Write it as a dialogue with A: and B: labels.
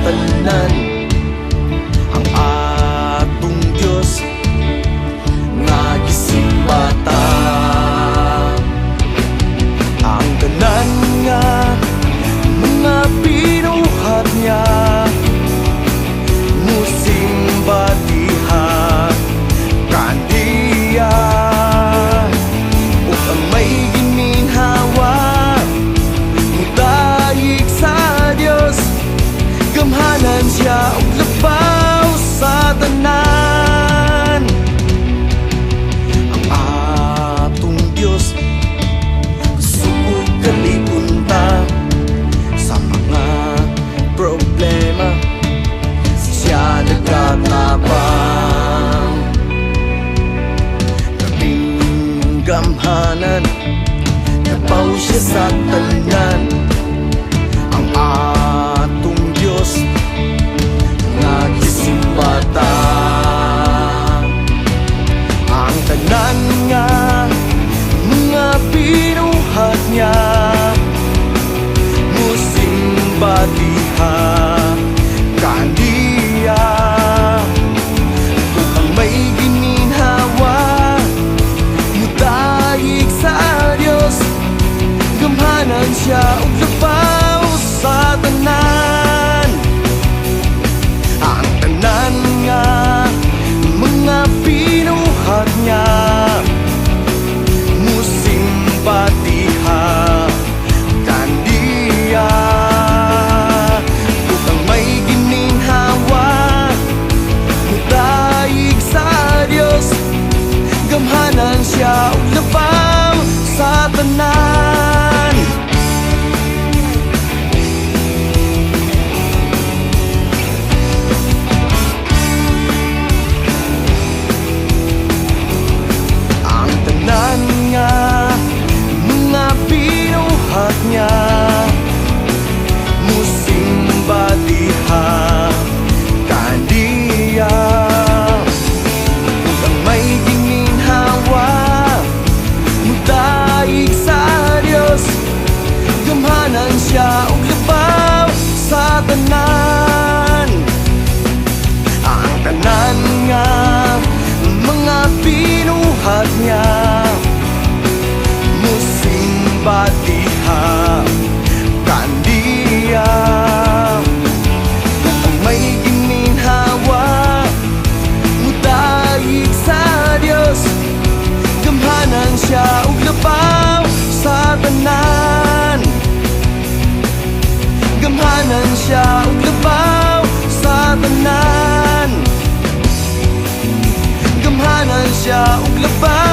A: tanan. Ang atong Diyos nga gisimbata. Ang tanan nga mga binuhat niya musimba diha kandiya. Ug ang may giminhawa mudayeg sa Dios, gamhanan siya ug labaw sa tanan. Ang atong Dios suog kalipunta sa mga problema, siya nagkatabang. Labing gamhanan, labaw siya sa tanan. Ang atong Diyos nga gisimbata. Ang tanan nga mga binuhat niya musimba diha kandiya. Ug ang may giminhawa mudayeg sa Dios, gamhanan siya ug labaw sa tanan. Ang tanan nga mga binuhat niya musimba diha kandiya. Ug ang may giminhawa mudayeg sa Dios, gamhanan siya ug labaw sa tanan. Ang tanan nga mga binuhat niya musimba diha kandiya. Ug ang may giminhawa mudayeg sa Dios, gamhanan siya ug labaw sa tanan. Ang tanan nga mga binuhat niya musimba diha kandiya. Ug ang may giminhawa mudayeg sa Dios, gamhanan siya ug labaw sa tanan. Gamhanan siya ug labaw sa tanan. Gamhanan siya ug labaw